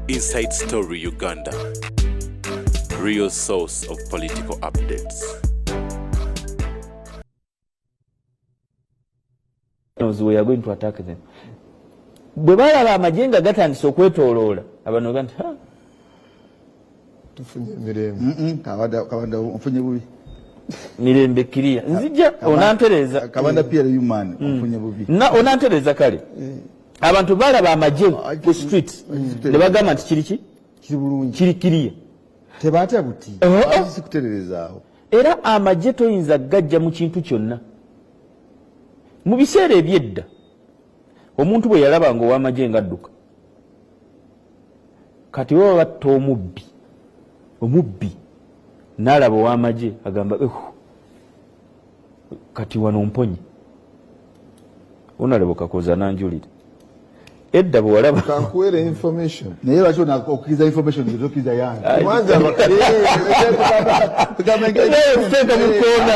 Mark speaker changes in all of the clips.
Speaker 1: Inside Story Uganda, real source of political updates.
Speaker 2: We are going to attack them. Bwe balaba amajenga gatandise okwetooloola abantu ne banti
Speaker 3: tufunye mirembe kabanda ofunye bubi
Speaker 2: mirembe kiriya nzija onantereza
Speaker 3: kabanda pia human ofunye bubi
Speaker 2: na onantereza kale abantu balaba amajenga ku street ne bagamba nti kiriki
Speaker 3: kiri bulungi
Speaker 2: kiri kiriya
Speaker 3: tebaatya buti sikutererezaawo
Speaker 2: era amaje toyinza gajja mu kintu kyonna mu biseera ebyedda omuntu bwe yalaba nga ow'amagye ngadduka kati baba batta omubbi n'alaba ow'amagye agamba kati wano mponye onalaba kakoza nanjulire edda bwe walaba
Speaker 3: kankuwera information
Speaker 4: naye lwaki okukiriza information ezokiriza yange
Speaker 3: mwanza
Speaker 2: bakaleeteeka mukoona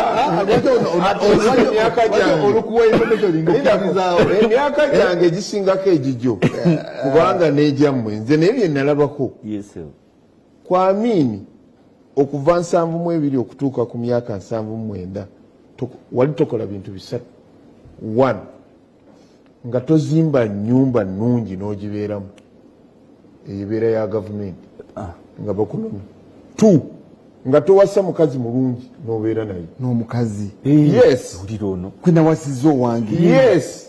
Speaker 3: olukuwa information ngokirizawo emyaka gyange gisingako egijo kubanga n'egyammwe nze naye bye nalabako kwamini okuva 72 okutuuka ku myaka 79 wali tokola bintu bisatu. 1 nga tozimba nyumba nungi n'ogibeeramu ebeera ya gavumenti nga bakunomi. 2 nga towasa mukazi mulungi n'obeera naye
Speaker 4: n'omukazi
Speaker 3: yes
Speaker 2: uliro ono
Speaker 4: kwena wasizo wange
Speaker 3: yes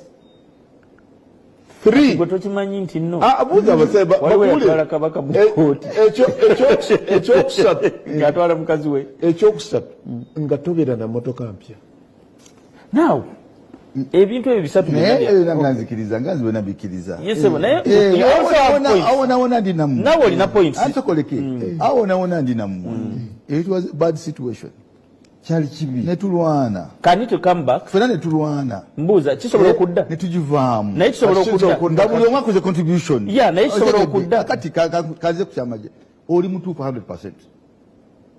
Speaker 3: 3
Speaker 2: gwe tokimanyi nti nno
Speaker 3: abuuza abasebe
Speaker 2: yatwala kabaka mu kooti
Speaker 3: ekyokusatu
Speaker 2: ng'atwala mukazi we
Speaker 3: ekyokusatu nga tobeera na motoka mpya
Speaker 2: naawe ebintu ebyo bisatu
Speaker 4: nga nzikiriza nga nziwe nabikiriza awonawona ndi nammwe
Speaker 2: nawe olina points
Speaker 4: ansokoleke awonawona ndi nammwe it was a bad situation kyali kibi netulwana
Speaker 2: can you come back
Speaker 4: fena netulwana
Speaker 2: mbuuza kisobola okudda
Speaker 4: netugivaamu
Speaker 2: naye kisobola okudda
Speaker 4: nga buli omu akoze contribution
Speaker 2: naye kisobola okudda
Speaker 4: kati kaze ku kyamaje oli mutuufu 100%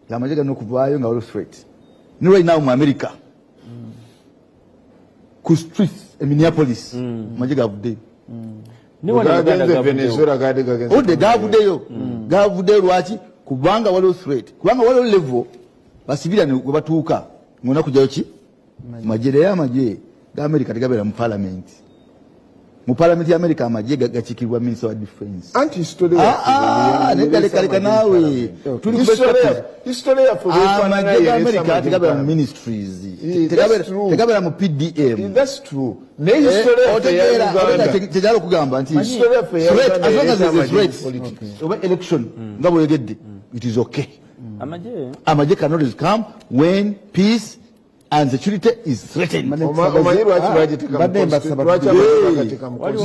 Speaker 4: kyamaje galina okuvaayo nga oli straight ne right now mu America ku streets e Minneapolis maje gavudde gavudde lwaki kubanga waliwo threat kubanga waliwo level basibirane we batuuka ngona kujjayo ki majere y'amagye ga America tegabeera mu parliament ya America amagye gachikirwa minister wa defense
Speaker 3: anti history
Speaker 4: kaleka nawe tuli
Speaker 3: history ya
Speaker 4: amagye ga America tegabeera mu ministries tegabeera mu PDM.
Speaker 3: That's true. Ne history
Speaker 4: tejalo kugamba nti threat as long as there is threat over election ngabo yegedde it is okay. Amagye cannot come when peace and security is threatened.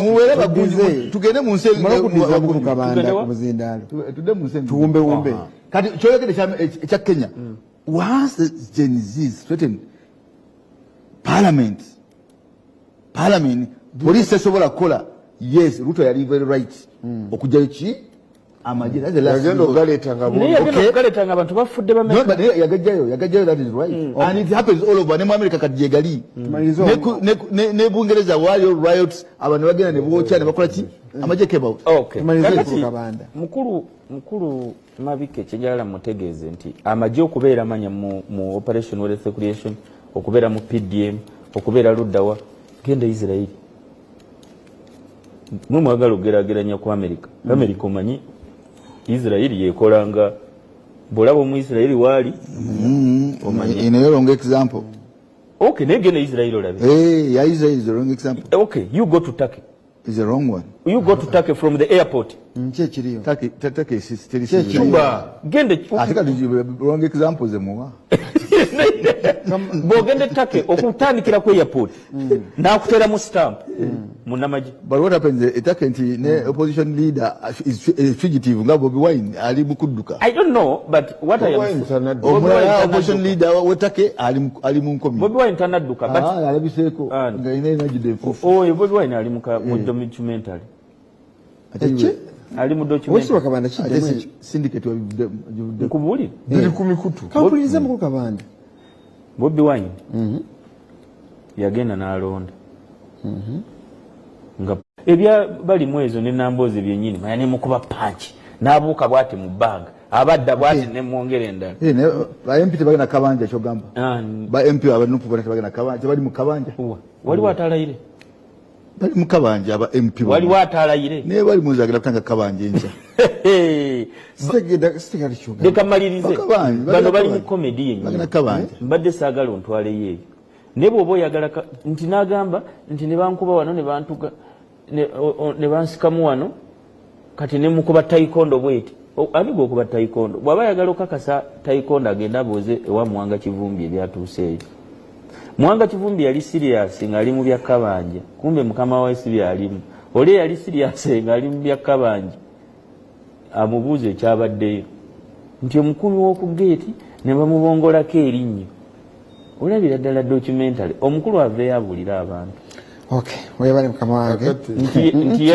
Speaker 4: Muwere baguze tugende mu nse tuwumbe kati kyoyogede ekya Kenya once the Gen Z is threatened parliament police esobola kukola yes Ruto yali very right okujjayo ki amagye
Speaker 2: galetanga abantu bafudde
Speaker 4: yagajjayo that is right and it happens all over ne mu America kati jegali ne Bungereza waliyo riots abantu bagenda ne bocha ne bakola ki amagye came out
Speaker 2: mukulu Mabike kyejala mutegeeze nti amagye okubeera manya mu operation wealth creation okubeera mu PDM okubeera luddawa genda Israel mwe mwagala okugerageranya ku America omanyi Israel yekolanga bolabo mu Israel wali
Speaker 4: in a wrong example
Speaker 2: negene Israel olabe
Speaker 4: ya Israel is the wrong example
Speaker 2: you go to Turkey
Speaker 4: is the wrong one
Speaker 2: you go to Turkey from the airport
Speaker 4: kiriyo Turkey is
Speaker 2: chumba gende
Speaker 4: atika wrong example zemuwa
Speaker 2: bogende Turkey okutandikira ku airport nakutera mu stamp munamaji
Speaker 4: but what happens Turkey ne opposition leader is fugitive nga Bobi Wine ali mukudduka
Speaker 2: I don't know but what I am
Speaker 4: opposition leader we Turkey ali munkomi
Speaker 2: Bobi Wine tanadduka but
Speaker 4: alabiseko nga ine najide
Speaker 2: Bobi Wine ali mu documentary ali mu document
Speaker 3: wese bakabanda kidde
Speaker 4: syndicate wa
Speaker 2: kubuli
Speaker 3: bili kumikutu
Speaker 4: kapuliza mu kabanda
Speaker 2: Bobi Wine yagenda n'alonda nga ebya bali mwezo ne nambozi byennyini manya ne mukuba panchi n'abuuka bw'ati mu bbanga abadda bw'ati ne mwongera endala.
Speaker 4: Ba MP tebagenda kabanja kyogamba. Ba MP abanupu bonna tebagenda kabanja tebali mu kabanja.
Speaker 2: Waliwo atalayire.
Speaker 4: Bali mu kabanja aba MP.
Speaker 2: Waliwo atalayire.
Speaker 4: Ne bali muzagira kutanga kabanja encha.
Speaker 3: Sitegera kyogamba.
Speaker 2: Leka malirize. Bano bali mu comedy yennyini.
Speaker 4: Bagenda kabanja.
Speaker 2: Mbadde saagala ontwale yeeyo. Ne bw'oba oyagala nti n'agamba nti ne bankuba wano ne bantuga ne bansikamu wano kati ne mukuba taekwondo bweti. Ani gwokuba taekwondo bw'aba ayagala okakasa taekwondo agenda abooze ewa Mwanga Kivumbi ebyatuuseeyo. Mwanga Kivumbi yali serious ng'ali mu bya kabanja, kumbe mukama wa si byalimu. Ole yali serious ng'ali mu bya kabanja, amubuuza ekyabaddeyo nti omukumi w'oku geeti ne bamubongolako erinnyo. Olabira ddala documentary omukulu aveeyo abulira abantu.
Speaker 5: Okay, weyabale mukama wange
Speaker 2: nti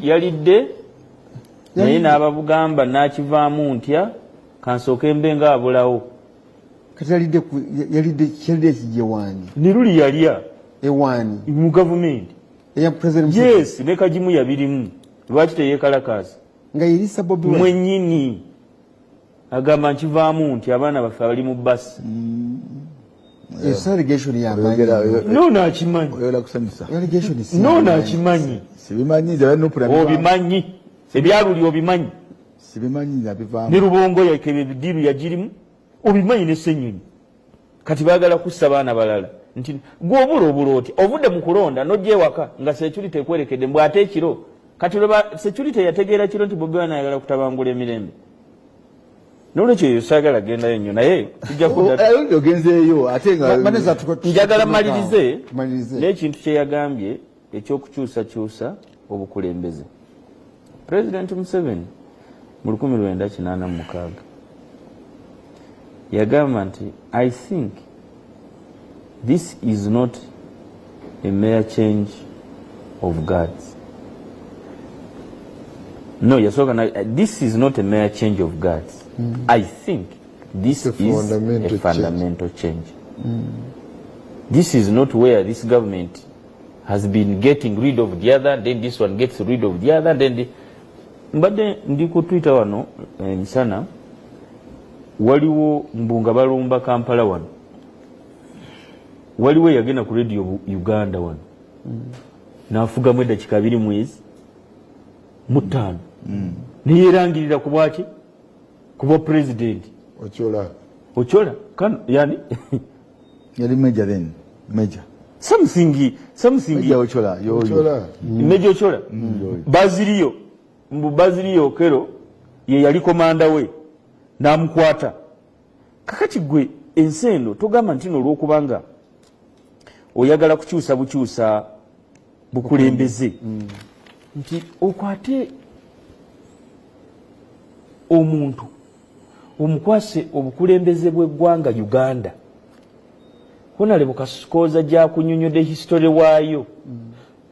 Speaker 2: yalidde naye n'ababugamba n'akivaamu ntya kansooke mbe nga abulawo.
Speaker 5: kati yalidde ekijje wani
Speaker 2: ne luli yalya
Speaker 5: ewani
Speaker 2: mu gavumenti
Speaker 5: eya president
Speaker 2: yes ne kagimu yabirimu lwaki teyeekalakaasa
Speaker 5: nga yirisa Bobi Wine
Speaker 2: mwennyini agamba nkivaamu nti abaana baffe abali mu basi.
Speaker 5: allegation
Speaker 2: nono akimanyi nono akimanyi obimanyi ebyaluli obimanyi ne Lubongo yakebidiru yagirimu obimanyi ne Ssenyonyi kati baagala kussa baana balala nti gw'obula oti ovudde mu kulonda n'ojja ewaka nga security ekwerekedde mbw ate ekiro kati lweba security yategeera kiro nti Bobi Wine ayagala kutabangula emirembe. Nolwekyo eyo saagala gendayo nnyo naye tujja
Speaker 4: ogenzeeyo ate nga
Speaker 2: njagala malirize n'ekintu kye yagambye ekyokukyusakyusa obukulembeze. President Museveni mu 1986 yagamba nti I think this is not a mere change of guards. No, this is not a mere change of guards. I think this is a fundamental change. This is not where this government has been getting rid of the other, then this one gets rid of the other, then mbadde ndi ku Twitter wano misana waliwo mbunga balumba Kampala wano waliwo yagenda ku radio Uganda wano n'afugamu eddakiika 2 mwezi mu 5 niyerangirira ku bwaki kuba president Ochola kan yani
Speaker 4: yali major then major
Speaker 2: something
Speaker 4: Ochola
Speaker 2: Major Ochola Bazilio Kero ye yali komanda we n'amukwata kakati gwe ensendo togamba ntino olw'okubanga oyagala kukyusa bukyusa bukulembeze nti okwate omuntu omukwase obukulembeze bw'eggwanga Uganda konale bukasikoza gya kunyonyodde history waayo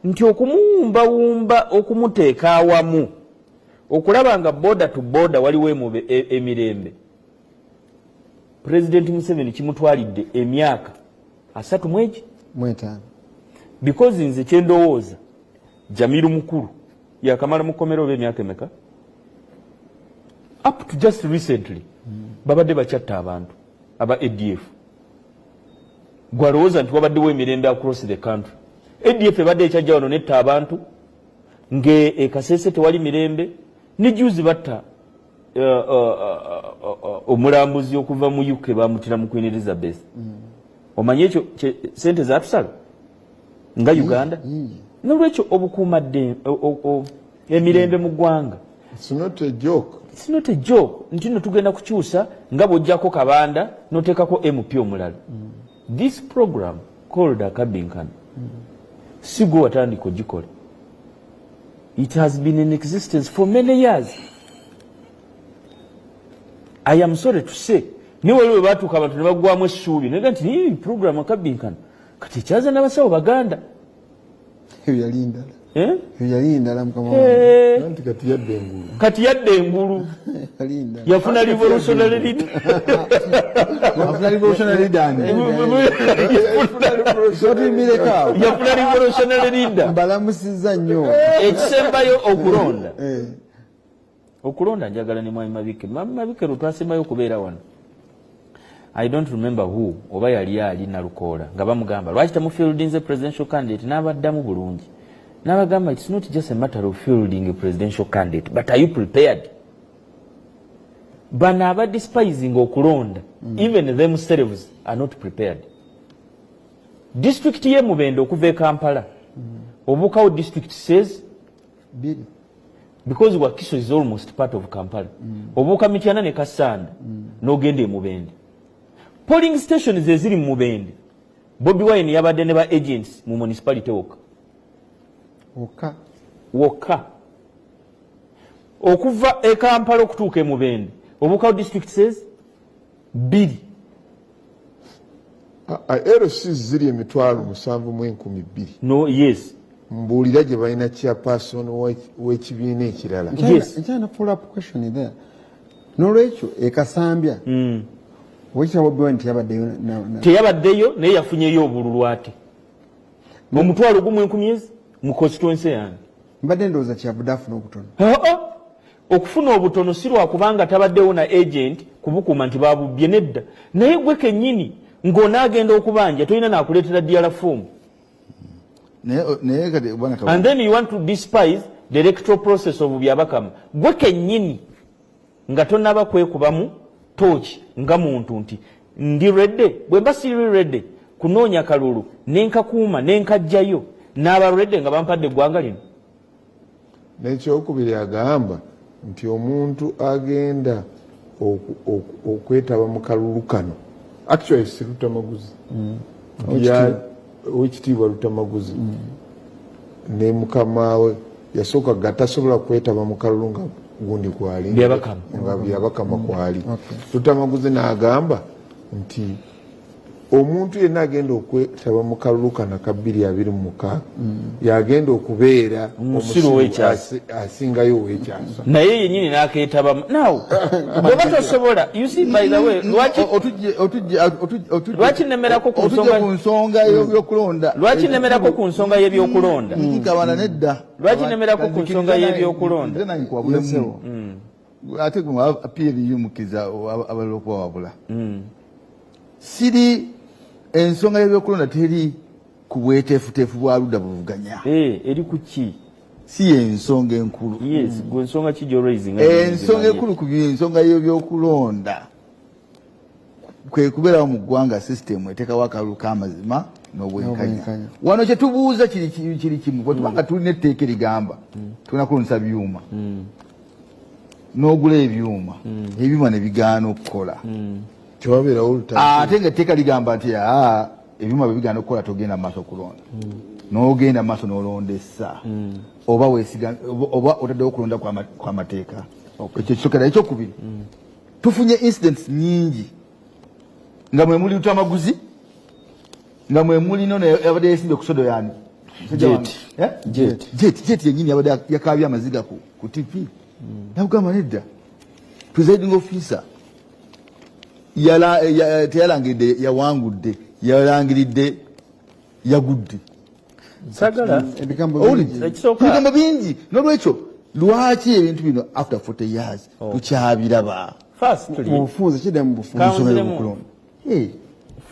Speaker 2: nti okumuwumbawumba okumuteeka awamu okulaba nga border to border waliwo emirembe. President Museveni kimutwalidde emyaka 3 because nze kyendowooza Jamiru mukulu yakamala mukomero b'emyaka emeka up to just recently babadde bakyatta abantu aba ADF gwalowooza nti wabaddewo emirembe across the country. ADF ebadde ekyajja wano netta abantu nge Kasese tewali mirembe ne juzi batta omulambuzi okuva mu UK bamutira mu Queen Elizabeth. Omanyi ekyo sente zatusala nga Uganda n'olwekyo obukuumadde emirembe mu ggwanga.
Speaker 3: It's not a joke.
Speaker 2: It's not a joke. Ntino tugenda kukyusa nga bw'ojjako kabanda n'oteekako MP omulala. This program called Akabinkano sigo watandika ogikola. It has been in existence for many years. I am sorry to say ni waliwo batuuka abantu ne baggwamu essuubi naga nti ni program Akabinkano kati kyaza n'abasawo Baganda
Speaker 5: yalinda mukama
Speaker 3: Nanti
Speaker 2: kati yadde engulu yafuna revolutionary leader yafuna revolutionary leader
Speaker 5: mbalamusiza nnyo
Speaker 2: ekisembayo okulonda okulonda njagala ne Mwami Mabike lutwasembayo okubeera wano. I don't remember who oba yali ali Nalukoola nga bamugamba lwaki tamufielding a presidential candidate n'abaddamu bulungi n'abagamba it's not just a matter of fielding a presidential candidate but are you prepared. Bano abadespising okulonda even themselves are not prepared. District ye Mubende okuva e Kampala Obukawo district says
Speaker 5: Bidi.
Speaker 2: Because Wakiso is almost part of Kampala. Obuka Mityana ne Kasanda n'ogenda e Mubende. Polling stations eziri mu Mubende. Bobi Wine yabadde ne ba agents mu municipality wokka. Okuva e Kampala okutuuka e Mubende. Obukawo district says Bidi.
Speaker 3: LC ziri emitwalo 7,200.
Speaker 2: No, yes.
Speaker 3: Mbuulira gye balina chairperson w'ekibiina ekirala.
Speaker 2: Yes.
Speaker 5: Nkyana follow up question there. N'olwekyo ekasambya. Wekitaba Bobi Wine
Speaker 2: teyabaddeyo naye yafunyeyo obululu ate. Omutwalo gumu 10,000 mu constituency yange.
Speaker 5: Mbadde ndowooza kyavudde afuna obutono.
Speaker 2: Okufuna obutono si lwakubanga tabaddewo na agent kubukuuma nti babubbye nedda. Naye gwe kennyini ng'onaagenda okubanja tolina naakuleetera DRA form. And then you want to despise the electoral process of Byabakama. Gwe kennyini nga tonnaba kwekubamu tochi nga muntu nti ndi redde bwe mba siri redde kunoonya kalulu nenkakuuma nenkajjayo n'aba redde nga bampadde eggwanga lino.
Speaker 3: N'ekyokubiri agamba nti omuntu agenda okwetaba mu kalulu kano actually si Lutamaguzi owekitiibwa Lutamaguzi ne mukamaawe yasooka gatasobola kwetaba mu kalulu nga gundi kwali nga Byabakama kwali. Lutamaguzi n'agamba nti omuntu yenna agenda okwetaba mu kalulu kano ka 2026 yagenda okubeera omusiru asingayo ow'ekyasa
Speaker 2: naye yennyini n'akeetaba naw bw'oba tosobola you see by the way lwaki nemerako ku
Speaker 4: nsonga y'ebyokulonda
Speaker 2: lwaki nemerako ku nsonga y'ebyokulonda
Speaker 4: gawana nedda
Speaker 2: lwaki nemerako ku nsonga y'ebyokulonda
Speaker 4: ate gwe apieri y'omukiza abalala okuwawabula siri ensonga y'ebyokulonda teri ku bweteefuteefu bwa ludda buvuganya
Speaker 2: eri ku ki
Speaker 4: si ensonga enkulu.
Speaker 2: Yes, gwe ensonga ki gy'oraising
Speaker 4: ensonga enkulu ku ensonga y'ebyokulonda kwe kubeerawo mu ggwanga sisitemu eteekawo akalulu k'amazima n'obwenkanya. Wano kye tubuuza kiri kimu bwe tubanga tulina etteeka erigamba tulina kulonesa byuma n'ogula ebyuma ebyuma ne bigaana okukola ate nga etteeka ligamba nti ebyuma bwe bigaana okukola togenda mu maaso okulonda n'ogenda mu maaso n'olondesa oba weesiga oba otaddewo okulonda kw'amateeka. Ekyo kisokera. Ekyokubiri tufunye incidents nyingi nga mwe muli Lutamaguzi nga mwe muli nono yabadde yeesimbye ku sodo yani jet yennyini yabadde yakaabye amaziga ku TV nakugamba nedda presiding officer teyalangiridde yawangudde yalangiridde yagudde ebigambo bingi. N'olwekyo lwaki ebintu bino after 40 years tukyabiraba?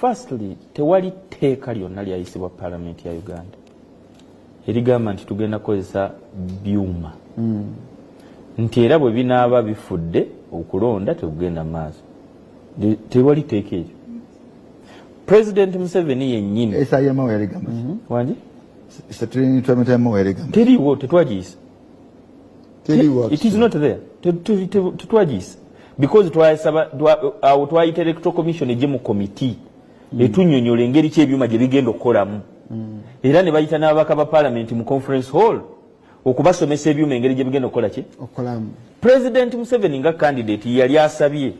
Speaker 2: Firstly, tewali tteeka lyonna lyayisibwa Parliament ya Uganda erigamba nti tugenda kukozesa byuma nti era bwe binaaba bifudde okulonda tekugenda mu maaso. Tewali tteeka eryo. President Museveni yennyini
Speaker 4: esayamawe yaligamba
Speaker 2: wangi
Speaker 4: teriwo
Speaker 2: tetwagiyisa. It is not there. Tetwagiyisa because twayita electoral commission ejje mu committee etunnyonnyola engeri ki ebyuma gye bigenda okukolamu era ne bayita n'ababaka ba parliament mu conference hall okubasomesa ebyuma engeri gye bigenda okukola ki okolamu. President Museveni nga candidate yali asabye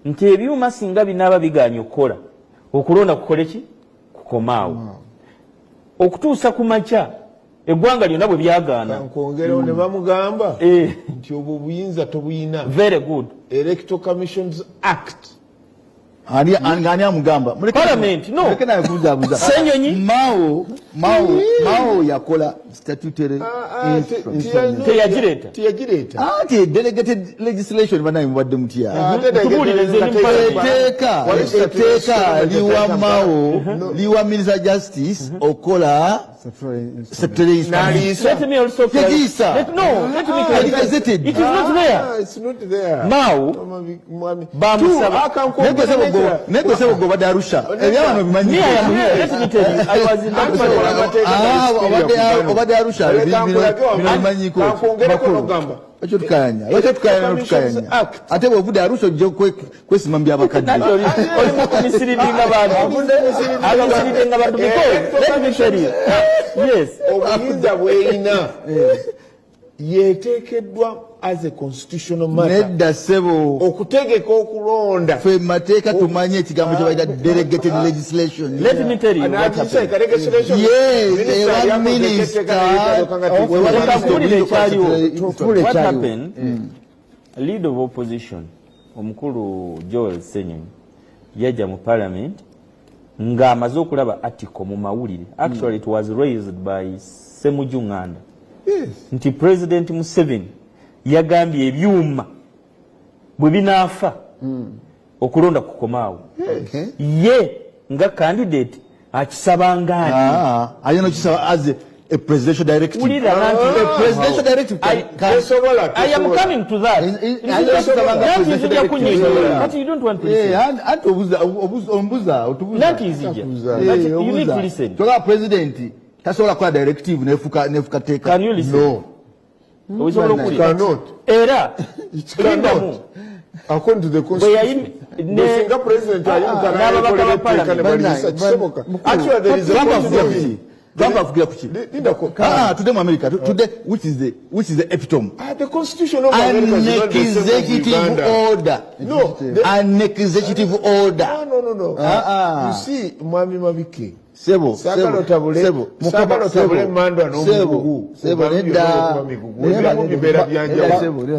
Speaker 2: nti ebyuma singa binaaba bigaanye okukola okulonda kukole ki kukomaawo okutuusa ku makya eggwanga lyonna bwe byagaana
Speaker 3: nkwongerewo ne bamugamba nti obwo buyinza tobuyina.
Speaker 2: Very good.
Speaker 3: Electoral Commissions Act
Speaker 4: Ani amugamba.
Speaker 2: Parliament, no.
Speaker 4: Muleke naye kubuzabuza.
Speaker 2: Senyonyi.
Speaker 4: Mao yakola statutory instrument.
Speaker 3: Teyagireta.
Speaker 4: Ati delegated legislation banayi mubadde mutya. Etteeka liwa Mao, liwa Minister Justice okola statutory instrument.
Speaker 2: Let me also clarify. Let me clarify. It is not there.
Speaker 3: It's not there.
Speaker 2: Mao, Bamusaba.
Speaker 4: Nego sebo go bada Arusha. Ebyano bimanyi.
Speaker 2: Let me tell you, I was in that
Speaker 4: obade Arusha bimanyi ko. Echo tukanya. Ate bwovude Arusha ojjo kwesimambya abakadde.
Speaker 2: Oli mukumisiriringa bantu. Abamisiriringa bantu because let me tell you. Yes.
Speaker 3: Obuyinza bweyina yeteekeddwa as a constitutional matter.
Speaker 4: Nedda sebo.
Speaker 3: Okutegeka okulonda.
Speaker 4: Fe mateeka tumanye ekigambo kye bayita delegated legislation.
Speaker 2: Let me tell you what happened.
Speaker 4: Yes, one minister.
Speaker 2: What happened? Leader of opposition, omukulu Joel Senyonyi, yajja mu parliament nga amaze okulaba article mu mawulire. Actually it was raised by Ssemujju Nganda.
Speaker 3: Yes.
Speaker 2: Nti President Museveni yagambye ebyuma bwe binaafa okulonda kukomaawo.
Speaker 5: Okay.
Speaker 2: Ye nga candidate akisabangani.
Speaker 4: Ayino kisaba as a presidential directive.
Speaker 2: A
Speaker 4: presidential directive.
Speaker 2: I am coming to that. That is easier kunyonyola. But you don't want to listen.
Speaker 4: Anti obuza.
Speaker 2: That is easier. But you need to listen.
Speaker 4: Tola president tasobola kukola directive nefuka teeka.
Speaker 2: Can you listen?
Speaker 3: No.
Speaker 2: You
Speaker 3: cannot.
Speaker 2: Era.
Speaker 3: According to the constitution. The president actually there is a constitution.
Speaker 4: Today America, today which is the epitome?
Speaker 3: The constitution of
Speaker 4: an
Speaker 3: America is
Speaker 4: executive order.
Speaker 3: No,
Speaker 4: an executive order.
Speaker 3: No. You see, Mwami Mabike.
Speaker 4: Sebo.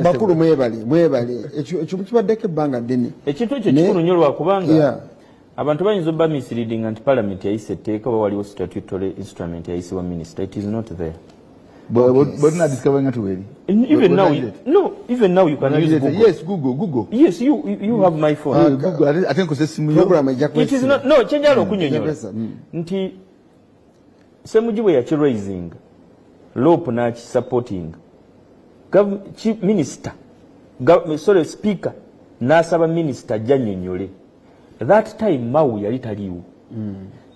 Speaker 5: Bakulu mwebale. Ekyo kibaddeko ebbanga ddene.
Speaker 2: Ekintu ekyo kikunyolwa kubanga abantu bayinza obba misleading nti parliament yayise etteeka oba waliwo statutory instrument yayisibwa minister. It is not there.
Speaker 4: But not discovering it really.
Speaker 2: Even now you can use Google.
Speaker 4: Yes, Google.
Speaker 2: Yes, you have my phone.
Speaker 4: Google. I think
Speaker 5: program
Speaker 2: it is not. No, change alo kunyonyola. Nti Ssemujju bwe yakiraising lope na supporting chief minister speaker n'asaba minister janyonyole. That time Mao yali taliwo.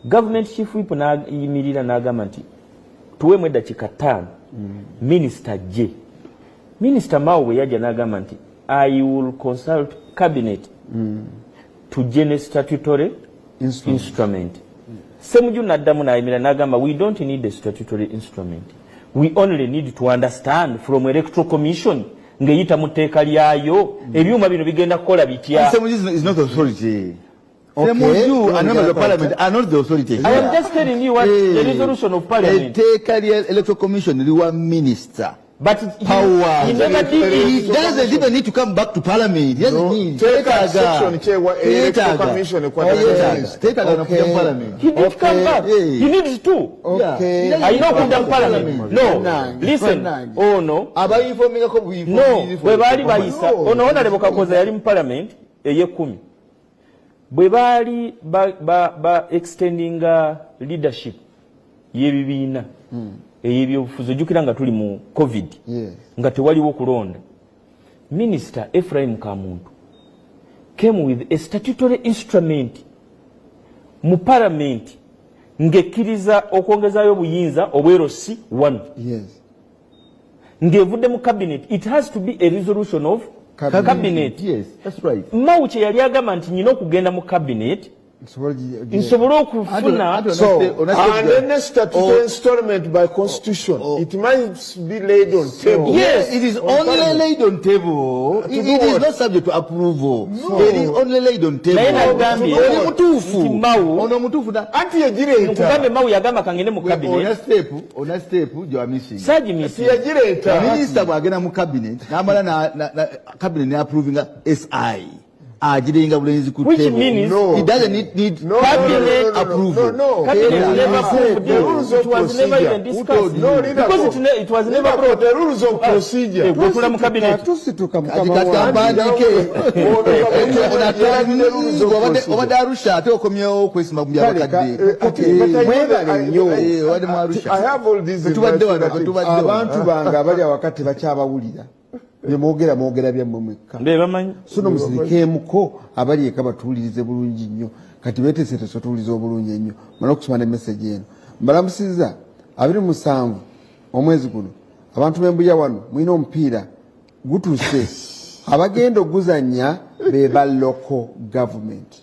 Speaker 2: Government chief whip nayimirira n'agamba nti tuwemu eddakiika 5 minister je. Minister Mao bwe yajja n'agamba nti I will consult cabinet to generate statutory instrument. Ssemujju n'addamu n'ayimirira n'agamba we don't need a statutory instrument. We only need to understand from electoral commission ng'eyita mu tteeka lyayo ebyuma bino bigenda kukola bitya.
Speaker 4: Ssemujju is not authority. Ssemujju and members of parliament are not the authority.
Speaker 2: I am just telling you what the resolution of parliament.
Speaker 4: Tteeka lya electoral commission liwa minister.
Speaker 2: But
Speaker 4: power.
Speaker 2: He never did it.
Speaker 4: He doesn't even need to come back to parliament. He doesn't need.
Speaker 3: Take a section electoral commission.
Speaker 4: Take a parliament.
Speaker 2: He did come back. He needs to.
Speaker 5: Okay.
Speaker 2: I know who done parliament. No. Listen. Oh no. No. Bwe baali bayisa. Ono Honorable Kakoza yali mu parliament eye-10. Bwe baali ba extending leadership y'ebibiina. Ebyobufuzi ojjukira nga tuli mu COVID nga tewaliwo kulonda. Minister Ephraim Kamuntu came with a statutory instrument mu parliament ng'ekkiriza okwongezayo obuyinza obwerosi 1. Ng'evudde mu cabinet. It has to be a resolution of cabinet.
Speaker 4: Yes, that's right.
Speaker 2: Mao kye yali agamba nti nyina okugenda mu cabinet nsobole okufuna.
Speaker 3: So, and then statutory installment by constitution, it must be laid on table.
Speaker 4: Yes, it is only laid on table. It is not subject to approval. It is only laid on table. Ono mutufu da.
Speaker 3: Anti yagireta.
Speaker 2: Nkugambe Mao yagamba kangende mu cabinet.
Speaker 4: Ona step you are missing.
Speaker 2: Saji missing.
Speaker 3: Yagireta.
Speaker 4: Minister bwagenda mu cabinet, namala na cabinet ne approving SI. agirenga bulenzi ku
Speaker 2: Which
Speaker 4: table.
Speaker 2: means-
Speaker 3: No.
Speaker 4: It doesn't need
Speaker 3: No,
Speaker 2: Cabinet
Speaker 4: approval.
Speaker 2: Cabinet
Speaker 3: Taylor,
Speaker 2: never
Speaker 3: I said
Speaker 2: approved
Speaker 3: the
Speaker 2: it.
Speaker 3: rules
Speaker 2: It
Speaker 3: of
Speaker 2: was never
Speaker 3: procedure.
Speaker 2: even discussed.
Speaker 3: No, leader
Speaker 2: Because
Speaker 3: court.
Speaker 2: it was never
Speaker 3: Leader
Speaker 2: brought.
Speaker 3: court, the rules of procedure.
Speaker 2: Gwekula mu cabinet.
Speaker 5: Tusituka
Speaker 4: Kati
Speaker 5: mukama
Speaker 4: kati
Speaker 5: wange.
Speaker 4: kampandike
Speaker 3: Procedure.
Speaker 4: obadde Arusha ate okomyewo kwesima mu byabakadde.
Speaker 5: Mwebale nnyo.
Speaker 4: Obadde mu Arusha.
Speaker 3: I have all these
Speaker 4: Tubadde wano,
Speaker 3: information.
Speaker 4: tubadde wano.
Speaker 5: Abantu bange abali awakati bakyabawulira byemwogera byammwe mwekka
Speaker 2: Mbe bamanyi.
Speaker 5: so nomusirikeemuko abali eka batuwulirize bulungi nnyo kati beeteeseteese otuwuliza obulungi ennyo mala okusoma ne message eno mbalamusiza 27 omwezi guno abantu b'embuya wano mulina omupiira gutuuse abagenda oguzannya be ba local government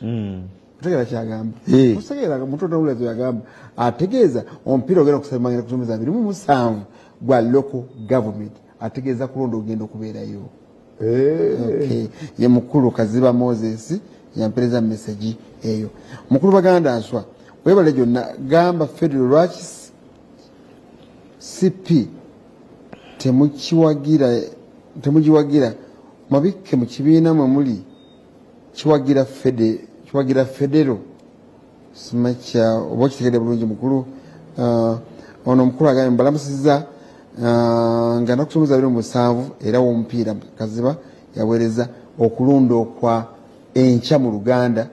Speaker 5: otegeera kyagamba otegeera mutonawulazo yagamba ategeeza omupiira ogenda okusalimagenda kusomeza 27 gwa local government ategeeza kulonda ogenda okubeerayo okay. Ye mukulu Kaziba Moses yampereza message eyo mukulu baganda nswa webale gyonna gamba federal lwaki CP temugiwagira mabikke mu kibiina mwe muli kiwagira federo simakya oba kitegedde bulungi mukulu ono mukulu agambye mbalamusiza nga nakusomeza 27 era w'omupiira Kaziba yaweereza okulunda okwa enkya mu Luganda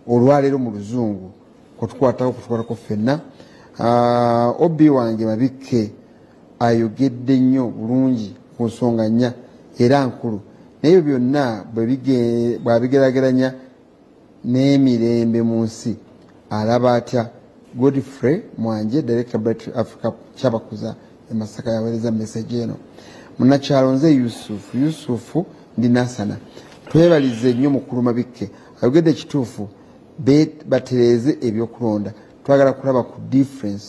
Speaker 5: olwaleero mu Luzungu kutukwatako ffenna obi wange mabikke ayogedde nnyo bulungi ku nsonga nnya era nkulu naye byonna bw'abigerageranya n'emirembe mu nsi alaba atya Godfrey Mwanje Director Bright Africa Kyabakuza Masaka yaweereza message eno munakyalo nze Yusufu ndi Nasana twebalize nnyo mukulu mabikke ayogedde ekituufu batereeze ebyokulonda twagala kulaba ku difference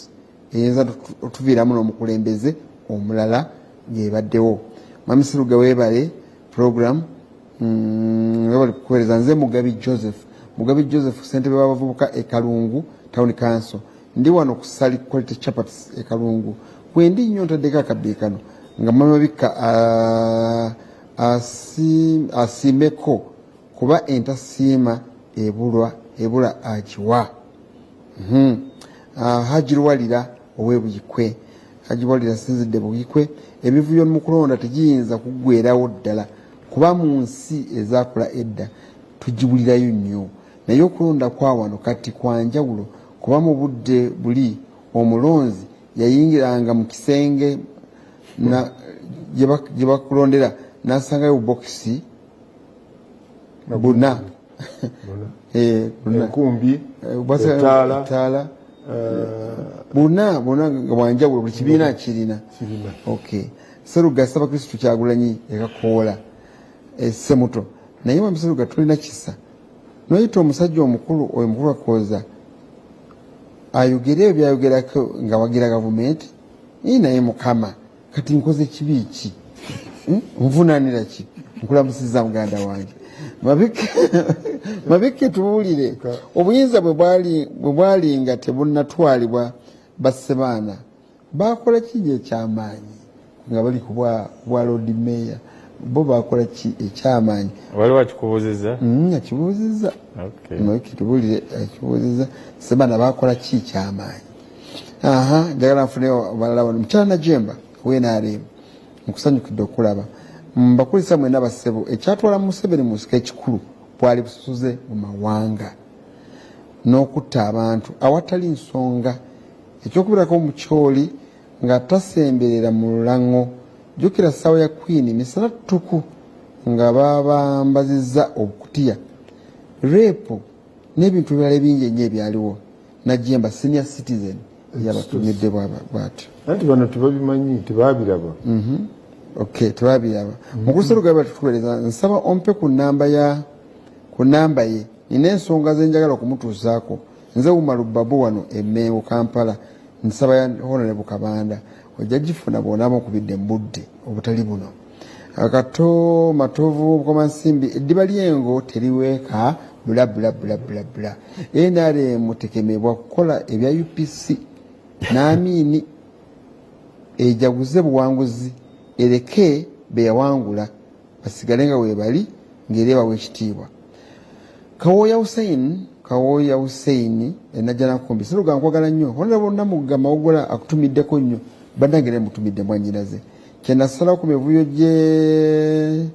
Speaker 5: eyinza otuviiramu n'omukulembeze omulala ng'ebaddewo mamisiruga weebale program webali kukuweereza nze Mugabi Joseph ssentebe w'abavubuka e Kalungu Town Council ndi wano ku Sali Quality Chapats e Kalungu kwendi nnyo ntaddeko akabbi kano nga mamabika asiimeko kuba entasiima ebula agiwa Hajirwalira ow'ebuyikwe Hajirwalira sinzidde buyikwe emivuyo mu kulonda tegiyinza kuggwerawo ddala kuba mu nsi ezaakula edda tugiwulirayo nnyo naye okulonda kwa wano kati kwa njawulo kuba mu budde buli omulonzi yayingiranga mu kisenge gye bakulondera n'asangayo bokisi buna
Speaker 3: enkumbi
Speaker 5: etaala buna nga bwanjawulo buli kibiina kirina okay Seruga Sabakristu Kyagulanyi ekakoola Semuto naye wa Seruga tulina kisa noyita omusajja omukulu oyo mukulu akooza ayogere byayogerako nga wagira gavumenti naye mukama kati nkoze kibi ki nvunaanira ki nkulamusiza muganda wange mabikke tubuulire obuyinza bwe bwali nga tebunnatwalibwa bassebaana bakola ki ekyamaanyi nga bali kubwa Lord Mayor bo bakola ki ekyamaanyi
Speaker 2: Wali wakikubuuziza?
Speaker 5: Akibuuzizza mabikke tubuulire akibuuzizza ssebaana bakola ki ekyamaanyi njagala nfuneyo balala wano mukyala Najemba WNRM nkusanyukidde okulaba mbakulisa mwena basebo ekyatwala Museveni mu nsiko ekikulu bwali bususuze mu mawanga n'okutta abantu awatali nsonga ekyokubirako mu kyoli nga tasemberera mu lulango jjukira ssaawa ya Queen misala ttuku nga babambazizza obukutiya reepo n'ebintu ebirala bingi ennyo ebyaliwo Najemba senior citizen yabatumidde bw'atyo
Speaker 3: anti bano tebabimanyi tebabiraba
Speaker 5: okay tebabiraba mukulu Seruga batutuweereza nsaba ompe ku namba ye nina ensonga zenjagala okumutuusaako nze Umaru Babu wano Emmengo Kampala nsaba ya Honorable Kabanda ojja gifuna bw'onaaba okubidde mu budde obutali buno akato matovu Bukomansimbi eddiba lyengo teriweeka bula NRM tekemebwa kukola ebya UPC n'amiini ejaguze buwanguzi ereke beyawangula basigale nga weebali ng'ereebawo ekitiibwa Kawoya Hussein enajana kombi siruga nkwagala nnyo honorable Namugama ogola akutumiddeko nnyo bandagere mutumidde mwanyiraze kena sala ku mivuyo gye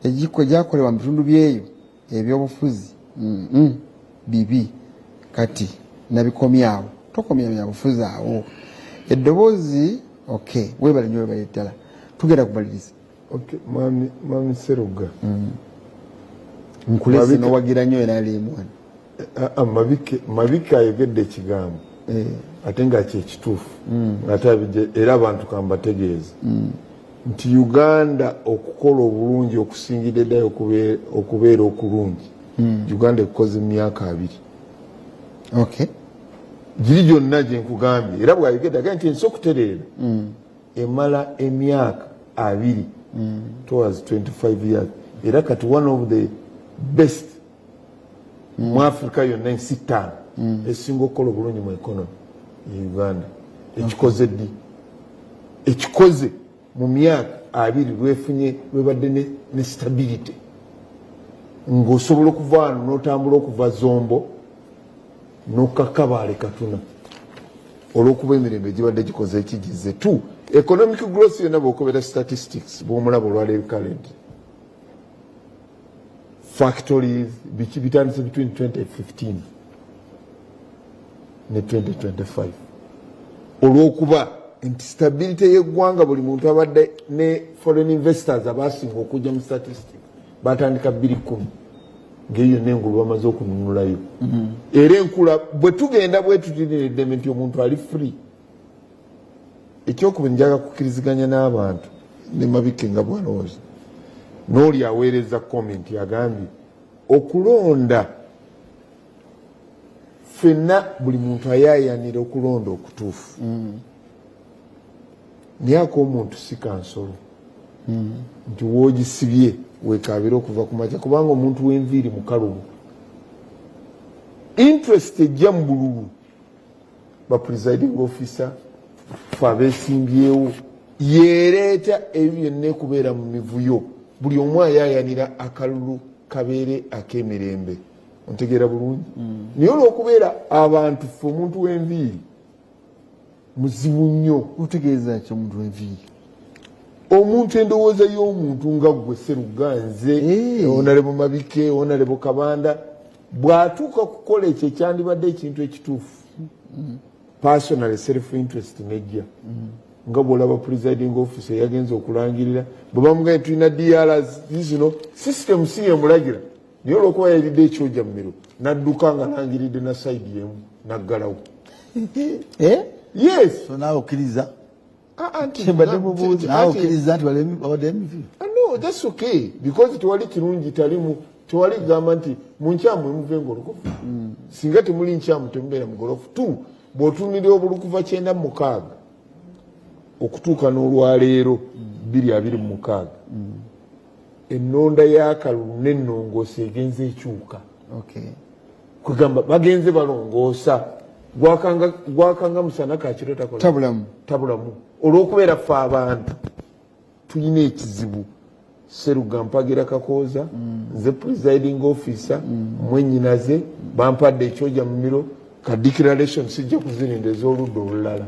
Speaker 5: ejiko gyakolewa mu bitundu byeyo ebyobufuzi bibi kati nabikomyawo tokomya byabufuzi awo eddoboozi okay webale nnyo webayetala tugenda kubaliriza
Speaker 3: okay mami Seruga
Speaker 5: nkulese nowagira nnyo era alimwana
Speaker 3: mabike ayogedde ekigambo ate nga kyekituufu era abantu kambategeeza nti Uganda okukola obulungi okusingira eddayo okubeera okulungi Uganda ekoze emyaka 2
Speaker 5: okay
Speaker 3: giri gyonna gye nkugambye era bwayogedde agambye nti ensi okutereera emala emyaka 2 towards 25 years era kati one of the best mu Africa yonna ensi 5 esinga okukola obulungi mu economy Uganda ekikoze mu myaka 2 lwefunye lwebadde ne stability ng'osobola okuva wano n'otambula okuva Zombo n'okakabaale Katuna olw'okuba emirembe gibadde gikoze ekigize tu economic growth yonna bw'okobera statistics bw'omulaba olwaleero current factories biki bitandise between 2015 ne 2025 olw'okuba nti stability y'eggwanga buli muntu abadde ne foreign investors abasinga okujja mu statistics batandika 2010 ng'eyo n'engulu bamaze okununulayo era enkula bwe tugenda bwe tutiriredde nti omuntu ali free ekyokuba njaga kukiriziganya n'abantu ne Mabike nga bwalowooza n'oli aweereza comment agambye okulonda ffenna buli muntu ayaayanira okulonda okutuufu naye ak'omuntu si kansolo nti woogisibye weekaabira okuva ku makya kubanga omuntu w'enviiri mukalubu interest ejja mu bululu ba presiding officer fe abeesimbyewo yeereeta ebyo byonna okubeera mu mivuyo buli omu ayaayanira akalulu kabeere ak'emirembe ontegeera bulungi naye olw'okubeera abantu ffe omuntu w'enviiri muzibu nnyo
Speaker 5: otegeeza ki omuntu w'enviiri
Speaker 3: omuntu endowooza y'omuntu nga gwe Seruga nze Honorable Mabike Honorable Kabanda bw'atuuka kukola ekyo ekyandibadde ekintu ekituufu personal self interest nejja nga bw'olaba presiding officer yagenze okulangirira bwe bamugambye tulina DRs zino system si yemulagira naye olw'okuba yalidde ekyojja mu miro n'adduka nga langiridde na side yemu naggalawo yes
Speaker 4: so naawe okkiriza
Speaker 3: no that's okay because tewali kirungi tewali gamba nti munkyamu emuve ng'olukufu singa temuli nkyamu temubeera mugolofu tu bw'otunulira obulukuva 96 okutuuka n'olwaleero 2026 ennonda y'akalulu n'ennongoosa egenze ekyuka kwegamba bagenze balongoosa gwakanga musana kakiro tabulamu olw'okubeera ffe abantu tulina ekizibu Seruga mpagira Kakooza nze presiding officer mwennyinaze bampadde ekyojja mu miro ka declaration sijja kuzirinda ez'oludda olulala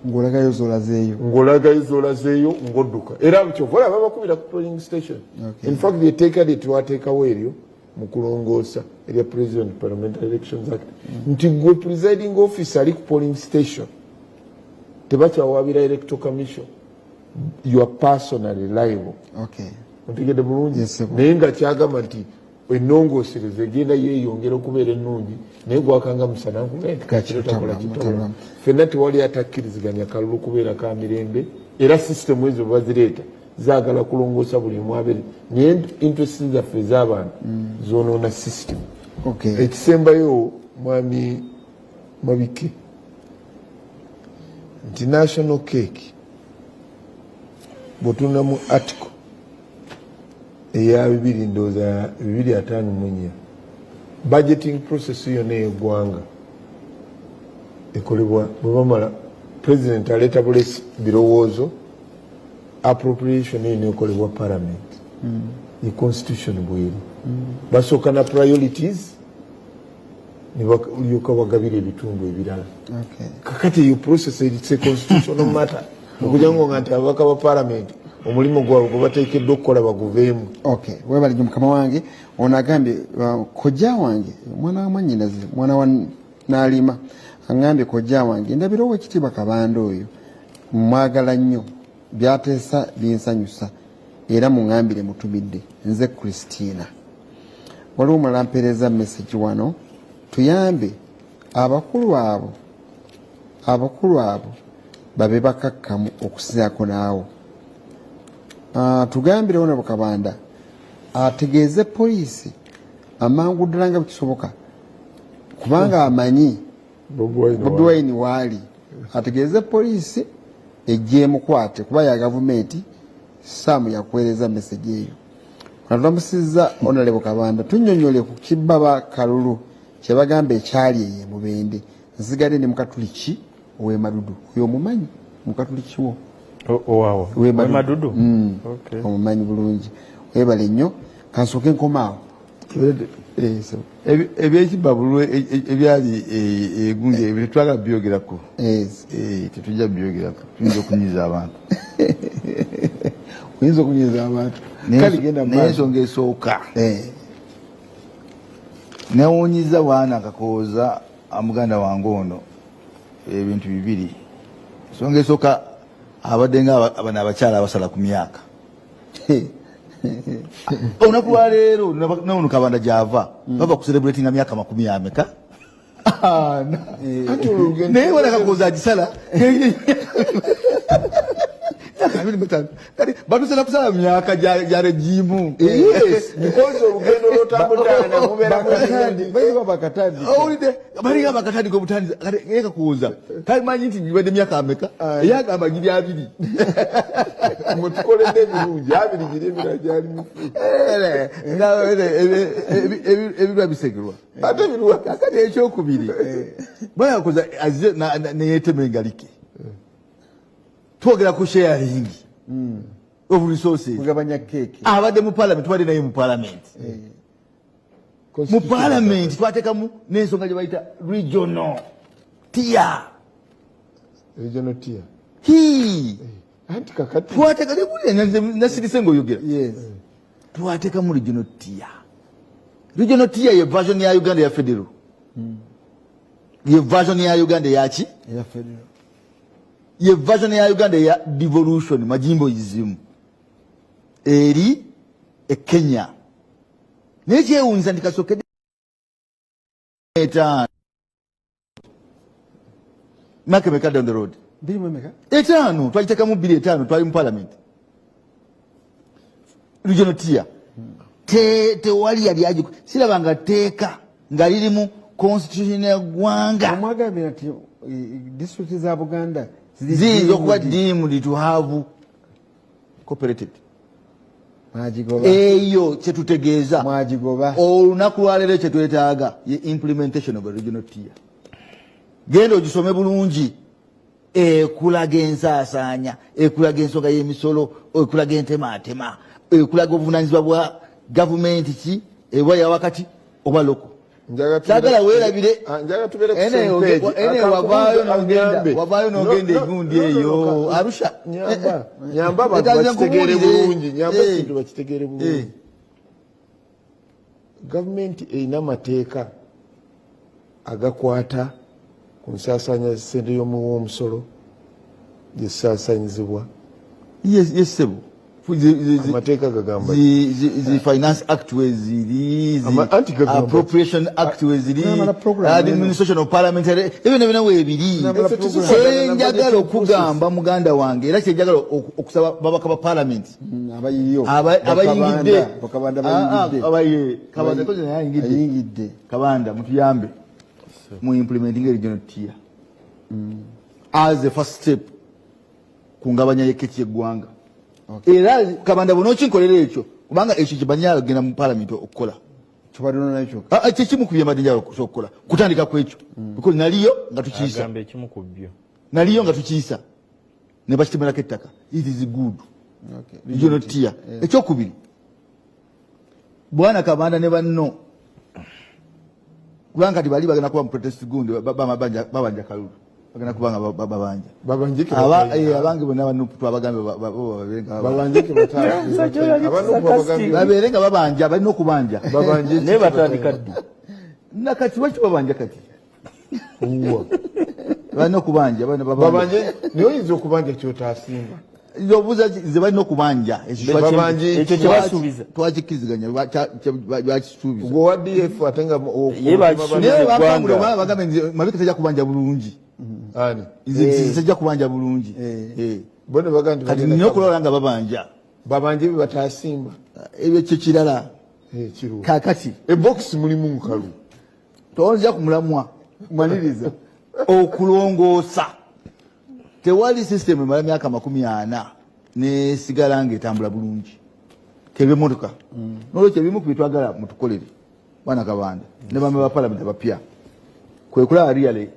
Speaker 5: ng'olagayo zolazeeyo ng'odduka era kyova olaba bakubira ku polling station in fact eteeka lye twateekawo eryo mu kulongoosa erya President Parliamentary Elections Act nti gwe presiding officer ali ku polling station tebakyawabira electoral commission you are personally liable otegedde bulungi naye nga kyagamba nti ennongoosereza egenda yeeyongera okubeera ennungi naye gwakanga musana nkugenda ffenna tewali atakkiriziganya kalulu kubeera ka mirembe era sisitemu ezo bazireeta zaagala kulongoosa buli mwabere naye interest zaffe ez'abantu zoonoona sisitemu ekisembayo mwami Mabike nti national cake bw'otunula mu article eya 254 budgeting process yonna ey'eggwanga ekolebwa bwe bamala president aleeta bulesi birowoozo appropriation eyo neekolebwa parliament
Speaker 3: ye constitution bweri basooka na priorities ne balyoka bagabira ebitundu ebirala kakati eyo process it's a constitutional matter okujango nga nti ababaka ba parliament omulimu gwabwe gwe bateekeddwa okukola baguveemu.
Speaker 5: Weebalije mukama wange ono agambye kojja wange mwana wa mwannyinaze mwana wa Naalima agambye kojja wange ndabira Oweekitiibwa Kabanda oyo mwagala nnyo byateesa binsanyusa era muŋŋambire mutumidde nze Christina waliwo mulampeereza message wano tuyambe abakulu abo babe bakakkamu okusizaako naawo. Tugambirewo nabo Kabanda ategeeze poliisi amangu ddala nga bikisoboka kubanga amanyi Bobi Wine waali ategeeze poliisi ejje emukwate kuba ya gavumenti Saamu yakuweereza message eyo. Tulamusizza Honorable Kabanda tunnyonnyole ku Kibbaba Kalulu kye bagamba ekyali eyo Mubende nsigadde ne Mukatuliki ow'Emadudu oyo omumanyi Mukatuliki wo
Speaker 2: Wemadudu
Speaker 5: omumanyi bulungi webale nnyo kansooke nkomaawo
Speaker 4: ebyekibabulu ebyali egunje ebyo tetwagala byogerako tetujja byogerako tuyinza okunyiza abantu
Speaker 5: oyinza okunyiza abantu
Speaker 4: naye ensonga esooka newunyiza waana akakooza amuganda wange ono ebintu bibiri. Ensonga esooka abadde nga abana abakyala abasala ku myaka olunaku lwa leero nono Kabanda gy'ava bava kucelebratinga myaka 40 ameka naye wala kakooza agisala batusala kusala myaka gya regimu
Speaker 3: because olugendo lwotambudana mubeera
Speaker 4: balinga bakatandika obutandisa kati kakooza tamanyi nti gibadde myaka ameka eyagamba giri 2
Speaker 3: mutukoledde ebirungi 2 giremera gyali
Speaker 4: ebirwa bisegerwa ate ebirwa kati ekyokubiri bwayakooza azze neyeetema engalike twogera ku sharing of resources
Speaker 5: kugabanya keke
Speaker 4: abadde mu parliament twadde naye mu parliament twateekamu n'ensonga gye bayita regional tier
Speaker 3: anti kakati
Speaker 4: twateeka nasirise ng'oyogera twateekamu regional tier ye version ya Uganda ya federal ye version ya Uganda yaki
Speaker 5: ya federal
Speaker 4: ye version ya Uganda ya devolution majimbo izimu eri Kenya neje unza ndikasoke eta make meka down the road
Speaker 5: bili mwemeka
Speaker 4: etano twajiteka mu bili etano twali mu parliament regional tier te wali yali aje silabanga teka ngalirimu constitution ya gwanga
Speaker 5: omwagambira ati district za Buganda
Speaker 4: zizo kuba deemed to have cooperated
Speaker 5: mwajigoba
Speaker 4: eyo kyetutegeeza
Speaker 5: mwajigoba
Speaker 4: olunaku lwaleero kyetwetaaga ye implementation of a regional tier. Genda ogisome bulungi ekulaga ensaasaanya ekulaga ensonga y'emisolo ekulaga entematema ekulaga obuvunaanyizibwa bwa gavumenti ki ebwa ya wakati oba loko sagala weerabire ene wavaayo n'ogenda egundi eyo Arusha
Speaker 3: nyamba bakitegeere bulungi nyamba kintu bakitegeere bulungi gavumenti erina amateeka agakwata ku nsaasaanya z'essente y'omusolo gyesaasaanyizibwa
Speaker 4: yesebo
Speaker 3: amateeka gagamba
Speaker 4: the finance act weziri appropriation act weziri administration of parliamentary ebyo bino weebiri kyenjagala okugamba muganda wange era kyenjagala okusaba babaka ba parliament abayingidde Kabanda mutuyambe mu implementing regional tier as the first step kungabanya yekeki yeggwanga. Era Kabanda bono kinkolera ekyo kubanga ekyo kibanya agenda mu parliament okukola
Speaker 5: kibadde nakyo
Speaker 4: kimu kubye madinja okukola kutandika kwekyo because naliyo nga tukiisa
Speaker 2: agambe kimu kubyo
Speaker 4: naliyo nga tukiisa ne bakitemera kettaka it is good regional tier ekyokubiri bwana Kabanda ne banno kubanga kati bali bagenda kuba mu protest gundi babanja Kalulu bagenda kubanga babanja
Speaker 3: babanjike
Speaker 4: abangi bonna banupu twabagambe
Speaker 3: babanjike
Speaker 4: baberenga babanja balina okubanja
Speaker 3: babanjike
Speaker 2: ne batandika ddi
Speaker 4: nakati waki babanja kati balina okubanja
Speaker 3: babanje naye oyinza okubanja kyotasimba
Speaker 4: obuuza ze balina okubanja
Speaker 2: ekyo kyebasuubiza
Speaker 4: twakikiriziganya bakisuubiza
Speaker 3: gwe wa DF ate nga
Speaker 4: naye bakangula bagambe nti Mabika tajja kubanja bulungi
Speaker 3: ani
Speaker 4: nze tajja kubanja bulungi
Speaker 3: bone bagandi
Speaker 4: kati nina okulola nga babanja
Speaker 3: babanje be batasimba
Speaker 4: ebyo kyo kirala
Speaker 3: kiru
Speaker 4: kakati
Speaker 3: ebox mulimu nkalu
Speaker 4: tojja kumulamwa maliriza okulongoosa tewali system emala myaka 40 nesigala ng'etambula bulungi kebe motoka nolwekyo ebimu ku bitwagala mutukolere bwana Kabanda ne bamwe ba parliament abapya kwe kulaba really